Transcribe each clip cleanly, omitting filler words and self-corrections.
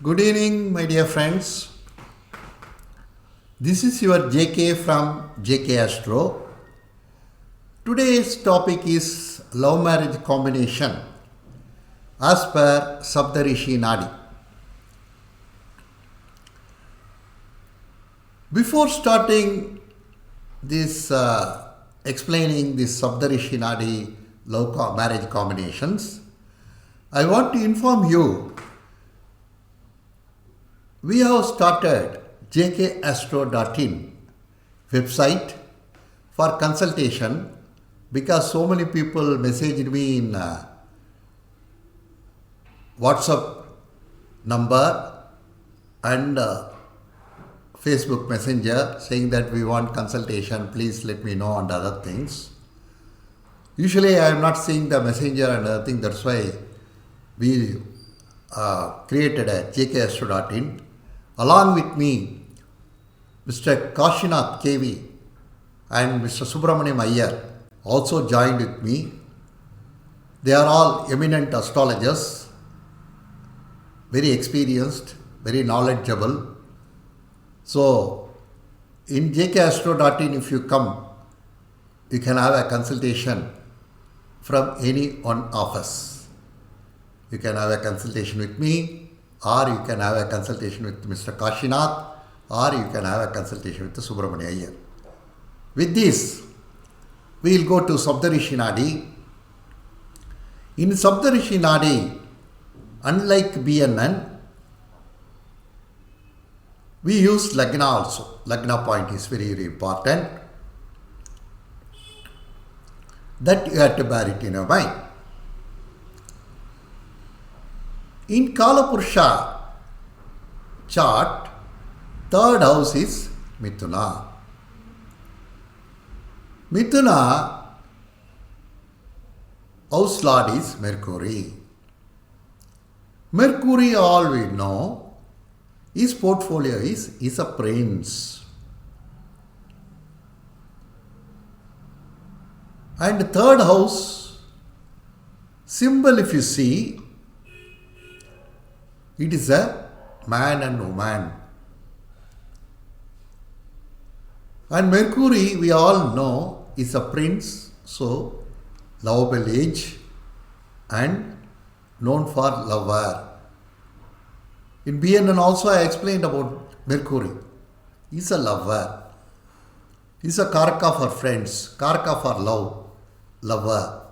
Good evening, my dear friends. This is your JK from JK Astro. Today's topic is love marriage combination as per Saptarishi Nadi. Before starting this explaining this Saptarishi Nadi marriage combinations, I want to inform you we have started jkastro.in website for consultation because so many people messaged me in WhatsApp number and Facebook Messenger saying that we want consultation, please let me know and other things. Usually I am not seeing the messenger and other thing, that's why we created a jkastro.in. Along with me, Mr. Kashinath KV and Mr. Subramaniam Iyer also joined with me. They are all eminent astrologers, very experienced, very knowledgeable. So, in jkastro.in, if you come, you can have a consultation from any one of us. You can have a consultation with me, or you can have a consultation with Mr. Kashinath, or you can have a consultation with the Subramaniam Iyer. With this, we will go to Saptarishi Nadi. In Saptarishi Nadi, unlike BNN, we use Lagna also. Lagna point is very, very important. That you have to bear it in your mind. In Kalapurusha chart, third house is Mithuna. Mithuna, house lord is Mercury. Mercury, all we know, his portfolio is a prince. And third house, symbol if you see, it is a man and woman. And Mercury, we all know, is a prince, so lovable age and known for lover. In BNN also I explained about Mercury. He's a lover. He's a Karaka for friends, Karaka for love, lover.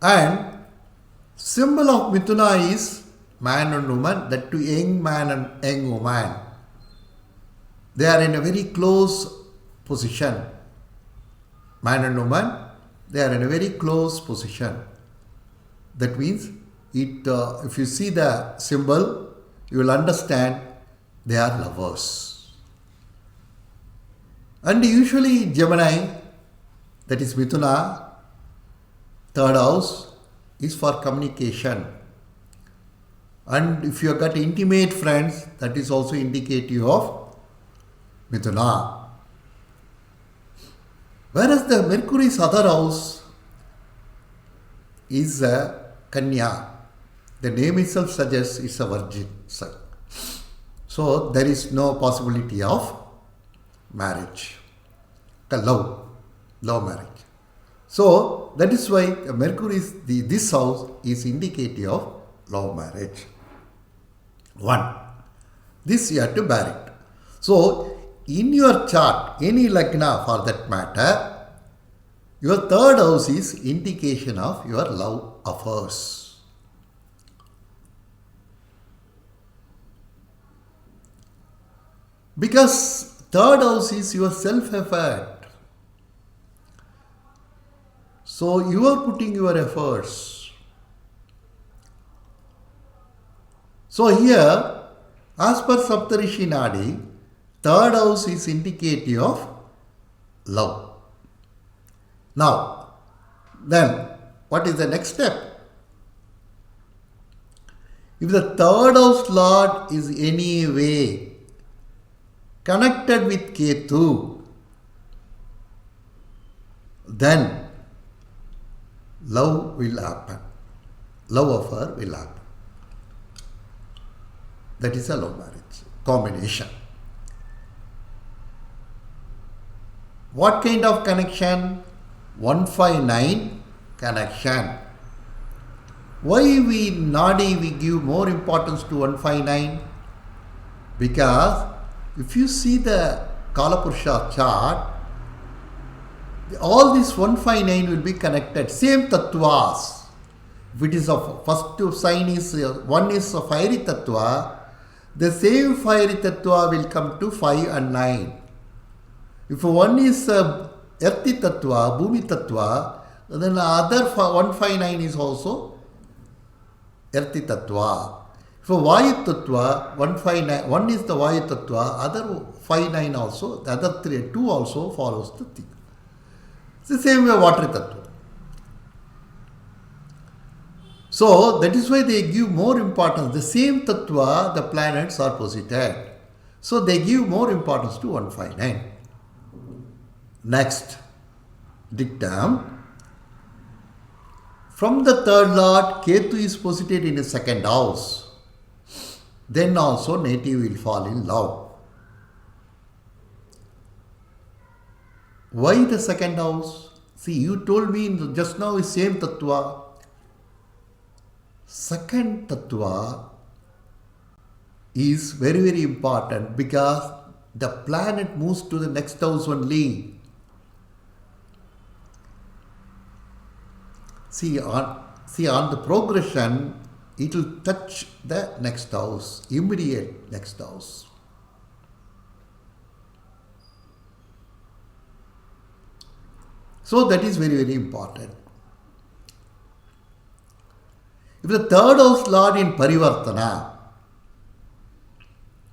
And symbol of Mithuna is man and woman, that to young man and young woman. They are in a very close position. Man and woman, they are in a very close position. That means, if you see the symbol, you will understand they are lovers. And usually Gemini, that is Mithuna, third house, is for communication. And if you have got intimate friends, that is also indicative of Mithuna. Whereas the Mercury's other house is a Kanya. The name itself suggests it's a virgin. So there is no possibility of marriage, love marriage. So that is why this house is indicative of love marriage. 1. This you have to bear it. So in your chart, any Lagna for that matter, your third house is indication of your love affairs. Because third house is your self-effort. So you are putting your efforts. So here, as per Saptarishi Nadi, third house is indicative of love. Now, then, what is the next step? If the third house lord is any way connected with Ketu, then love will happen. love affair will happen. That is a love marriage combination. What kind of connection? 159 connection. Why we give more importance to 159? Because if you see the Kalapurusha chart, all this 159 will be connected, same tattvas. If it is of first sign is one is a fiery tattva, the same fiery tattva will come to 5 and 9. If one is earthy tattva, bhumi tattva, then the other 159 is also earthy tattva. If vayu tattva, 159, one is the vayu tattva, other 59 also, the other 2 also follows the thing. It's the same way water tattva. So that is why they give more importance. The same tattva, the planets are posited. So they give more importance to 159. Next, dictum. From the third lord, Ketu is posited in the second house. Then also native will fall in love. Why the second house? See, you told me just now is same tattva. Second tattva is very, very important because the planet moves to the next house only. See on the progression, it will touch the next house, immediate next house. So that is very, very important. If the third house lord in Parivartana,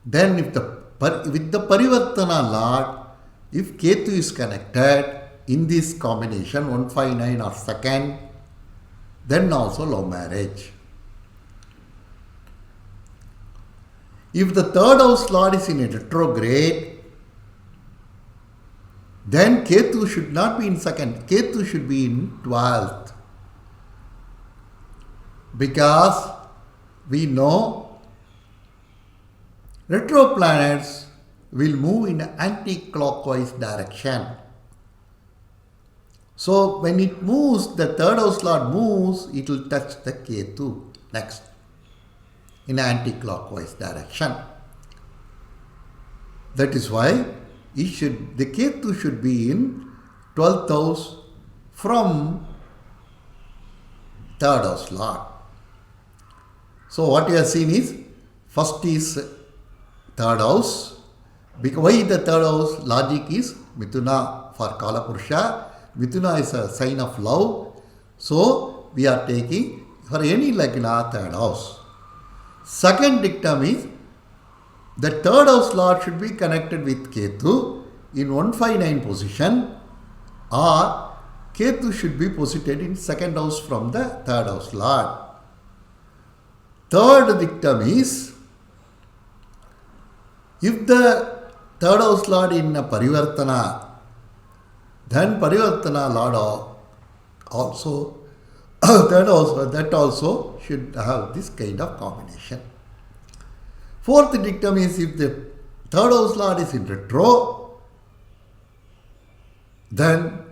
then with the Parivartana lord, if Ketu is connected in this combination 159 or second, then also love marriage. If the third house lord is in a retrograde, then Ketu should not be in second, Ketu should be in 12th. Because we know retro planets will move in an anti-clockwise direction. So when it moves, the third house lord moves, it will touch the Ketu next in an anti-clockwise direction. That is why the Ketu should be in 12th house from third house lord. So what you have seen is, first is third house. Why the third house? Logic is Mithuna for Kalapurusha. Mithuna is a sign of love. So we are taking for any Lagna third house. Second dictum is, the third house lord should be connected with Ketu in 159 position, or Ketu should be posited in second house from the third house lord. Third dictum is, if the third house lord in Parivartana, then Parivartana lord also, that also should have this kind of combination. Fourth dictum is, if the third house lord is in retro, then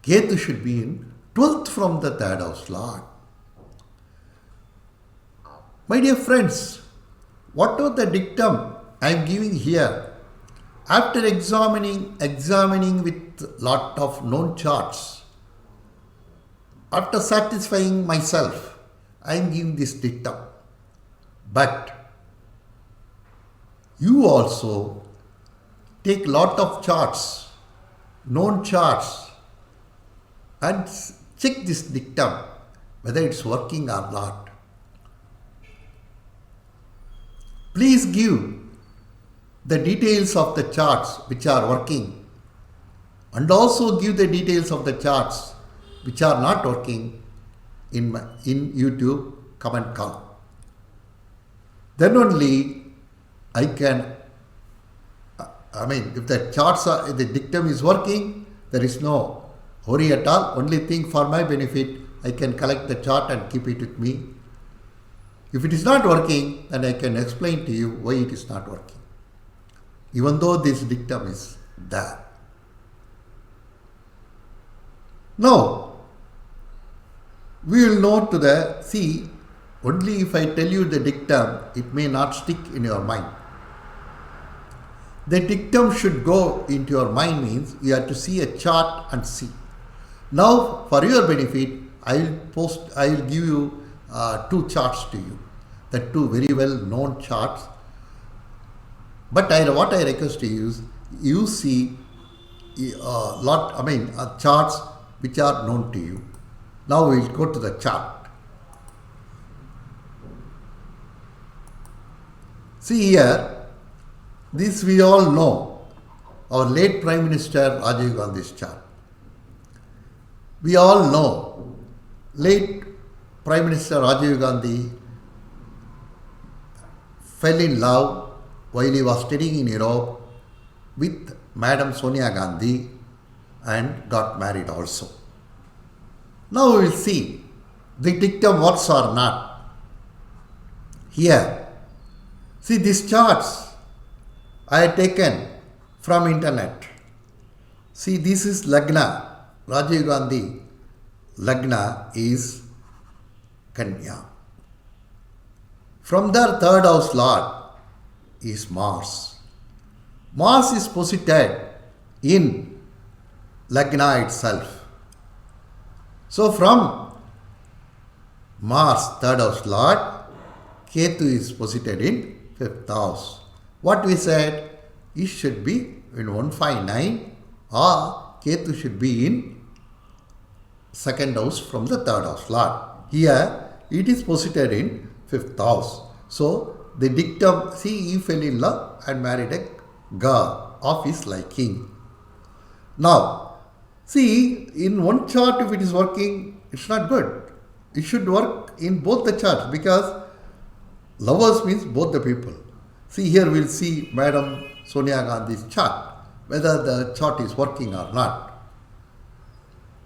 Ketu should be in 12th from the third house lord. My dear friends, what are the dictum I am giving here? After examining with lot of known charts, after satisfying myself, I am giving this dictum. But you also take lot of charts, known charts, and check this dictum, whether it's working or not. Please give the details of the charts which are working, and also give the details of the charts which are not working in YouTube comment column. Then only I can, if the charts are, the dictum is working, there is no hurry at all. Only thing for my benefit, I can collect the chart and keep it with me. If it is not working, then I can explain to you why it is not working, even though this dictum is there. Now, we will note to the, see, only if I tell you the dictum, it may not stick in your mind. The dictum should go into your mind means you have to see a chart and see. Now, for your benefit, I will give you two charts to you. The two very well known charts. But what I request to you is, you see charts which are known to you. Now we will go to the chart. See here, this we all know, our late Prime Minister Rajiv Gandhi's chart. We all know late Prime Minister Rajiv Gandhi fell in love while he was studying in Europe with Madam Sonia Gandhi and got married also. Now we will see the dictum works or not. Here, see these charts I have taken from internet. See, this is Lagna. Rajiv Gandhi Lagna is Kanya. From their third house lord is Mars. Mars is posited in Lagna itself. So from Mars, third house lord, Ketu is posited in fifth house. What we said, it should be in 159 or Ketu should be in second house from the third house lord. Here it is posited in fifth house. So the dictum, see, he fell in love and married a girl of his liking. Now, see, in one chart if it is working, it's not good. It should work in both the charts because lovers means both the people. See, here we'll see Madam Sonia Gandhi's chart, whether the chart is working or not.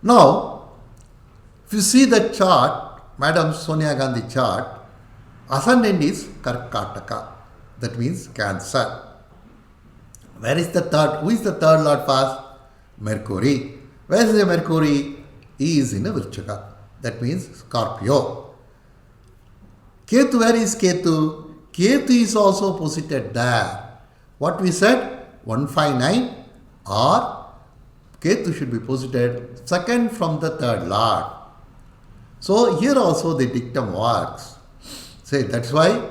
Now, if you see the chart, Madam Sonia Gandhi chart, ascendant is Karkataka, that means Cancer. Where is the third? Who is the third lord first? Mercury. Where is the Mercury? He is in a Virchaka, that means Scorpio. Ketu, where is Ketu? Ketu is also posited there. What we said? 159 or Ketu should be posited second from the third lord. So here also the dictum works. Say that's why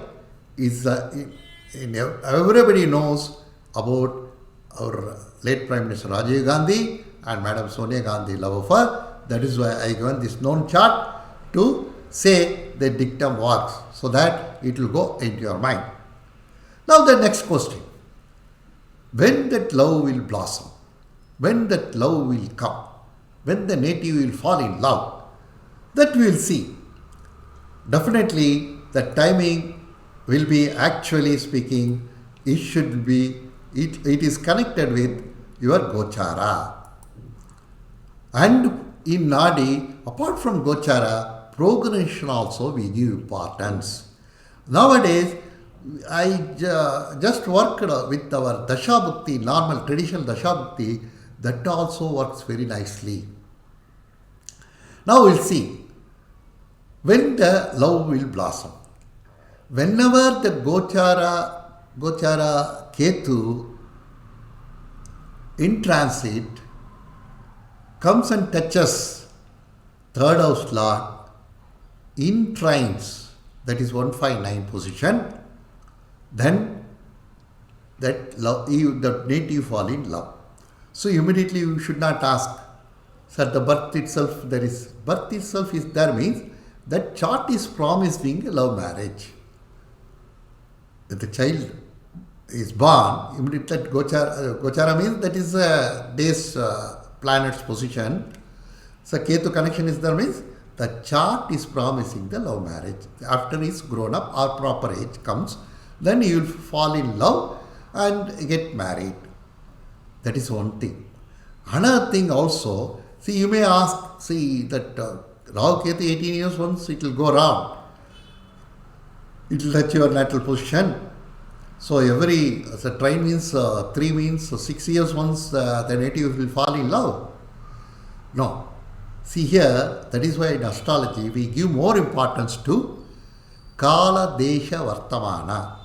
everybody knows about our late Prime Minister Rajiv Gandhi and Madam Sonia Gandhi love affair. That is why I given this known chart to say the dictum works so that it will go into your mind. Now the next question. When that love will blossom? When that love will come? When the native will fall in love? That we will see. Definitely the timing will be, actually speaking, it should be, it is connected with your Gochara. And in Nadi, apart from Gochara, progression also we give importance. Nowadays, I just worked with our Dasha Bhakti, normal traditional Dasha Bhakti, that also works very nicely. Now we'll see when the love will blossom. Whenever the Gochara Ketu in transit comes and touches third house lord in trines, that is 159 position, then that love, the native fall in love. So immediately you should not ask, sir, the birth itself is there means that chart is promising a love marriage. If the child is born, immediately that Gochara means that is a day's planet's position. So Ketu connection is there means the chart is promising the love marriage. After he is grown up or proper age comes, then he will fall in love and get married. That is one thing. Another thing also, see, you may ask, see that Rahu Ketu 18 years once it will go round. It will touch your natural position. So the trine means 3 means 6 years once the native will fall in love. No. See here, that is why in astrology we give more importance to Kala Desha Vartamana.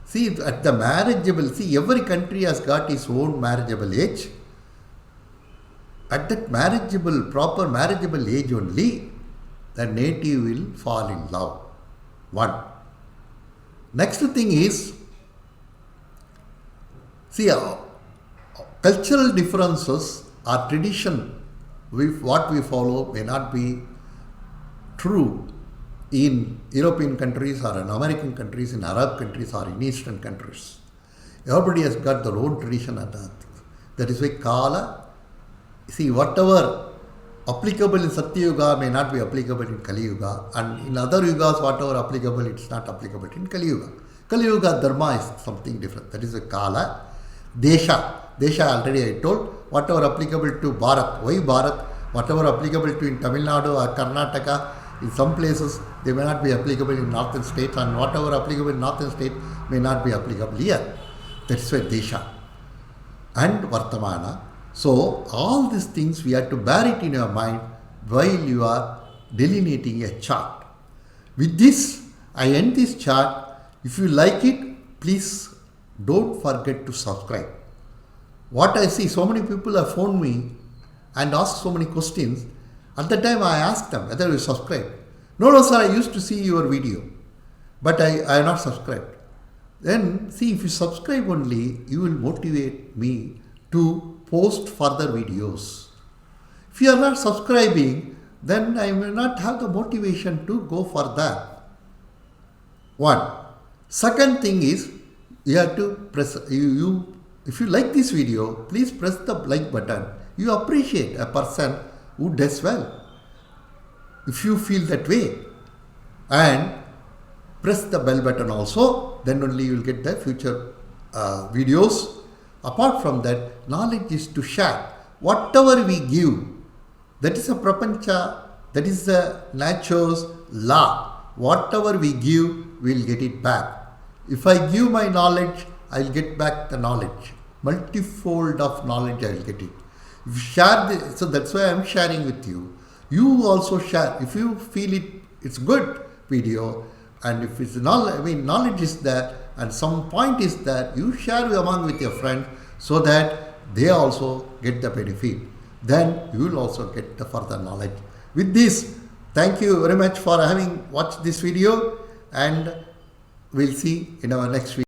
See, at the marriageable, see, every country has got its own marriageable age. At that proper marriageable age only, the native will fall in love. One. Next thing is, see, cultural differences or tradition, what we follow may not be true in European countries or in American countries, in Arab countries or in Eastern countries. Everybody has got their own tradition and that is why Kala, see, whatever applicable in Satya Yuga may not be applicable in Kali Yuga, and in other Yugas whatever applicable, it's not applicable in Kali Yuga. Kali Yuga Dharma is something different. That is a Kala. Desha already I told, whatever applicable to Bharat. Why Bharat? Whatever applicable to in Tamil Nadu or Karnataka, in some places they may not be applicable in northern states, and whatever applicable in northern state may not be applicable here. That's why Desha and Vartamana. So all these things we have to bear it in your mind while you are delineating a chart. With this, I end this chart. If you like it, please don't forget to subscribe. What I see, so many people have phoned me and asked so many questions. At the time I asked them whether you subscribe. No, sir, I used to see your video, but I have not subscribed. Then see, if you subscribe only, you will motivate me to post further videos. If you are not subscribing, then I will not have the motivation to go further. One. Second thing is, you have to press, if you like this video, please press the like button. You appreciate a person who does well. If you feel that way, and press the bell button also, then only you will get the future videos. Apart from that, knowledge is to share. Whatever we give, that is a prapancha, that is the nature's law. Whatever we give, we will get it back. If I give my knowledge, I will get back the knowledge. Multifold of knowledge I will get it. If you share this, so that's why I am sharing with you. You also share. If you feel it's good video, and if it's knowledge is there and some point is there, you share among with your friends so that they also get the benefit. Then you will also get the further knowledge. With this, thank you very much for having watched this video, and we'll see in our next video.